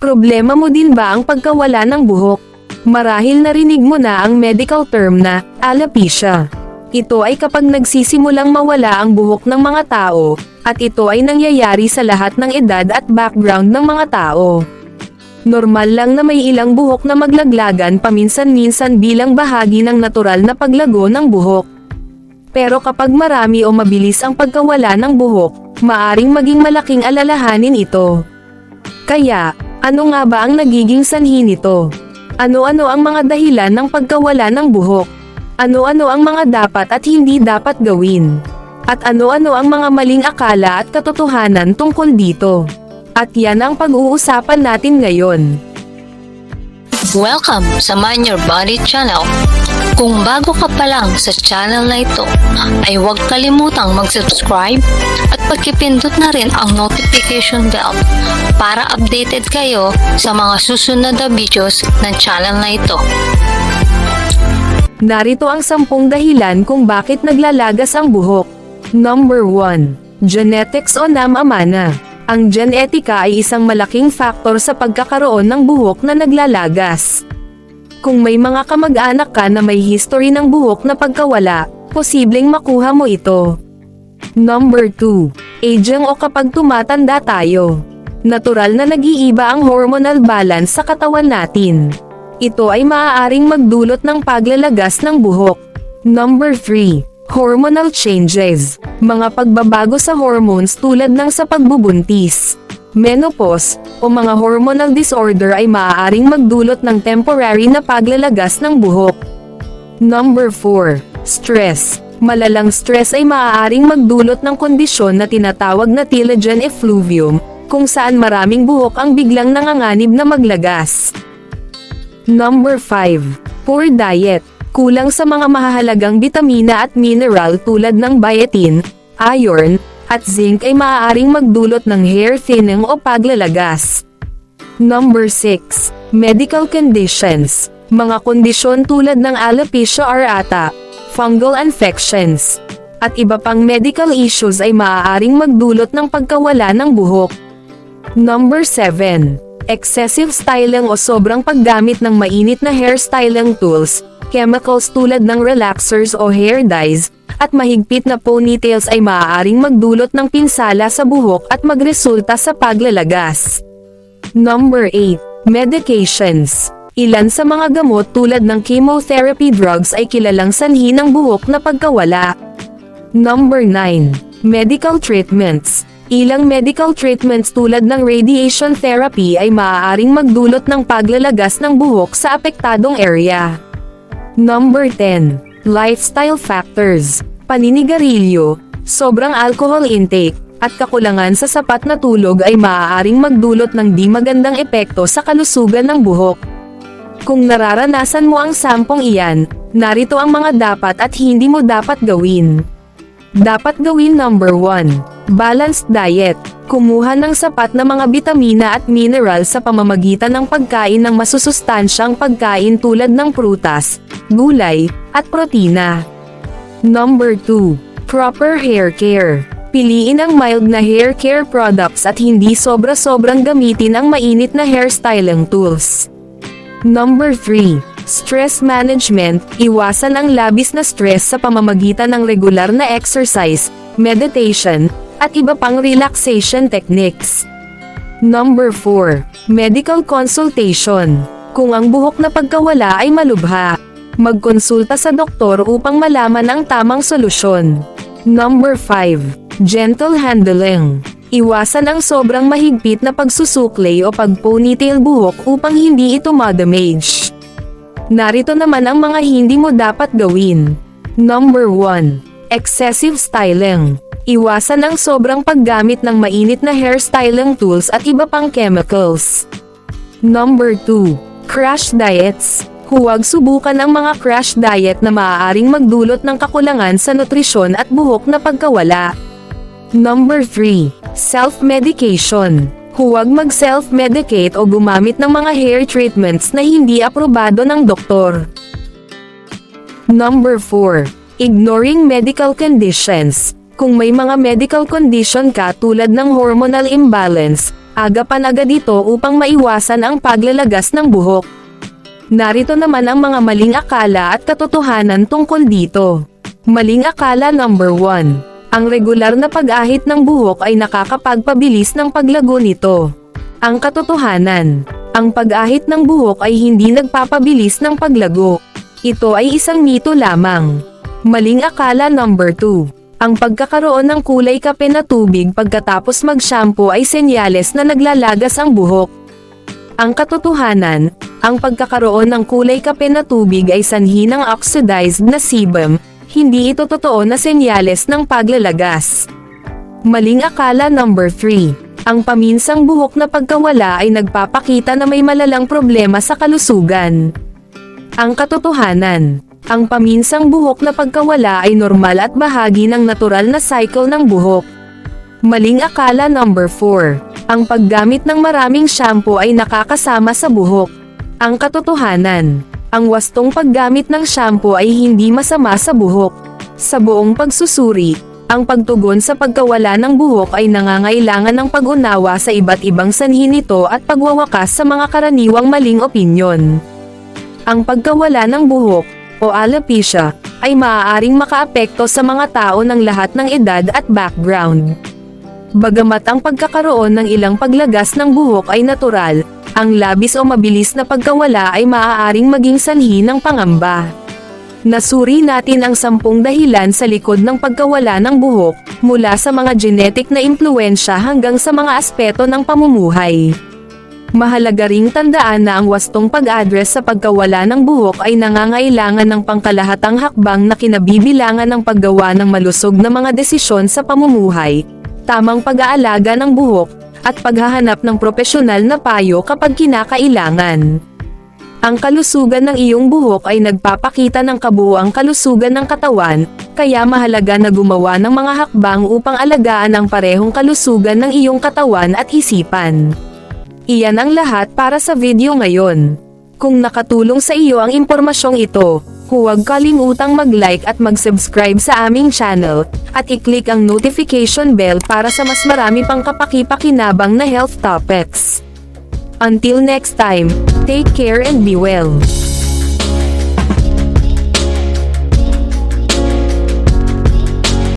Problema mo din ba ang pagkawala ng buhok? Marahil narinig mo na ang medical term na alopecia. Ito ay kapag nagsisimulang mawala ang buhok ng mga tao, at ito ay nangyayari sa lahat ng edad at background ng mga tao. Normal lang na may ilang buhok na maglaglagan paminsan-minsan bilang bahagi ng natural na paglago ng buhok. Pero kapag marami o mabilis ang pagkawala ng buhok, maaring maging malaking alalahanin ito. Kaya, ano nga ba ang nagiging sanhi nito? Ano-ano ang mga dahilan ng pagkawala ng buhok? Ano-ano ang mga dapat at hindi dapat gawin? At ano-ano ang mga maling akala at katotohanan tungkol dito? At yan ang pag-uusapan natin ngayon. Welcome sa Mind Your Body channel. Kung bago ka pa lang sa channel na ito, ay huwag kalimutang mag-subscribe at pagkipindot na rin ang notification bell para updated kayo sa mga susunod na videos ng channel na ito. Narito ang 10 dahilan kung bakit naglalagas ang buhok. Number 1. Genetics o namamana. Ang genetika ay isang malaking faktor sa pagkakaroon ng buhok na naglalagas. Kung may mga kamag-anak ka na may history ng buhok na pagkawala, posibleng makuha mo ito. Number 2. Aging o kapag tumatanda tayo. Natural na nag-iiba ang hormonal balance sa katawan natin. Ito ay maaaring magdulot ng paglalagas ng buhok. Number 3. Hormonal changes. Mga pagbabago sa hormones tulad ng sa pagbubuntis, menopause, o mga hormonal disorder ay maaaring magdulot ng temporary na paglalagas ng buhok. Number 4. Stress. Malalang stress ay maaaring magdulot ng kondisyon na tinatawag na telogen effluvium, kung saan maraming buhok ang biglang nanganganib na maglagas. Number 5. Poor diet. Kulang sa mga mahahalagang bitamina at mineral tulad ng biotin, iron, at zinc ay maaaring magdulot ng hair thinning o paglalagas. Number 6. Medical conditions. Mga kondisyon tulad ng alopecia areata, fungal infections, at iba pang medical issues ay maaaring magdulot ng pagkawala ng buhok. Number 7. Excessive styling o sobrang paggamit ng mainit na hairstyling tools, chemicals tulad ng relaxers o hair dyes, at mahigpit na ponytails ay maaaring magdulot ng pinsala sa buhok at magresulta sa paglalagas. Number 8. Medications. Ilan sa mga gamot tulad ng chemotherapy drugs ay kilalang sanhi ng buhok na pagkawala. Number 9. Medical treatments. Ilang medical treatments tulad ng radiation therapy ay maaaring magdulot ng paglalagas ng buhok sa apektadong area. Number 10. Lifestyle factors. Paninigarilyo, sobrang alcohol intake, at kakulangan sa sapat na tulog ay maaaring magdulot ng di magandang epekto sa kalusugan ng buhok. Kung nararanasan mo ang 10 iyan, narito ang mga dapat at hindi mo dapat gawin. Dapat gawin. Number 1. Balanced diet. Kumuha ng sapat na mga bitamina at mineral sa pamamagitan ng pagkain ng masusustansyang pagkain tulad ng prutas, gulay, at protina. Number 2. Proper hair care. Piliin ang mild na hair care products at hindi sobra-sobrang gamitin ang mainit na hairstyling tools. Number 3. Stress management. Iwasan ang labis na stress sa pamamagitan ng regular na exercise, meditation, at iba pang relaxation techniques. Number 4. Medical consultation. Kung ang buhok na pagkawala ay malubha, magkonsulta sa doktor upang malaman ang tamang solusyon. Number 5. Gentle handling. Iwasan ang sobrang mahigpit na pagsusuklay o pag-ponytail buhok upang hindi ito ma-damage. Narito naman ang mga hindi mo dapat gawin. Number 1. Excessive styling. Iwasan ang sobrang paggamit ng mainit na hairstyling tools at iba pang chemicals. Number 2. Crash diets. Huwag subukan ang mga crash diet na maaaring magdulot ng kakulangan sa nutrisyon at buhok na pagkawala. Number 3. Self-medication. Huwag mag-self-medicate o gumamit ng mga hair treatments na hindi aprobado ng doktor. Number 4. Ignoring medical conditions. Kung may mga medical condition ka tulad ng hormonal imbalance, Agapan agad ito upang maiwasan ang paglalagas ng buhok. Narito naman ang mga maling akala at katotohanan tungkol dito. Maling akala number 1. Ang regular na pag-ahit ng buhok ay nakakapagpabilis ng paglago nito. Ang katotohanan, ang pag-ahit ng buhok ay hindi nagpapabilis ng paglago. Ito ay isang mito lamang. Maling akala number 2. Ang pagkakaroon ng kulay kape na tubig pagkatapos mag-shampoo ay senyales na naglalagas ang buhok. Ang katotohanan, ang pagkakaroon ng kulay kape na tubig ay sanhi ng oxidized na sebum, hindi ito totoo na senyales ng paglalagas. Maling akala number 3. Ang paminsang buhok na pagkawala ay nagpapakita na may malalang problema sa kalusugan. Ang katotohanan, ang paminsang buhok na pagkawala ay normal at bahagi ng natural na cycle ng buhok. Maling akala number 4. Ang paggamit ng maraming shampoo ay nakakasama sa buhok. Ang katotohanan, ang wastong paggamit ng shampoo ay hindi masama sa buhok. Sa buong pagsusuri, ang pagtugon sa pagkawala ng buhok ay nangangailangan ng pag-unawa sa iba't ibang sanhi nito at pagwawakas sa mga karaniwang maling opinyon. Ang pagkawala ng buhok, o alopecia, ay maaaring makaapekto sa mga tao ng lahat ng edad at background. Bagamat ang pagkakaroon ng ilang paglagas ng buhok ay natural, ang labis o mabilis na pagkawala ay maaaring maging sanhi ng pangamba. Nasuri natin ang 10 dahilan sa likod ng pagkawala ng buhok, mula sa mga genetic na impluensya hanggang sa mga aspeto ng pamumuhay. Mahalaga ring tandaan na ang wastong pag-address sa pagkawala ng buhok ay nangangailangan ng pangkalahatang hakbang na kinabibilangan ng paggawa ng malusog na mga desisyon sa pamumuhay, tamang pag-aalaga ng buhok, at paghahanap ng propesyonal na payo kapag kinakailangan. Ang kalusugan ng iyong buhok ay nagpapakita ng kabuuang kalusugan ng katawan, kaya mahalaga na gumawa ng mga hakbang upang alagaan ang parehong kalusugan ng iyong katawan at isipan. Iyan ang lahat para sa video ngayon. Kung nakatulong sa iyo ang impormasyong ito, huwag kalimutang mag-like at mag-subscribe sa aming channel, at i-click ang notification bell para sa mas marami pang kapaki-pakinabang na health topics. Until next time, take care and be well.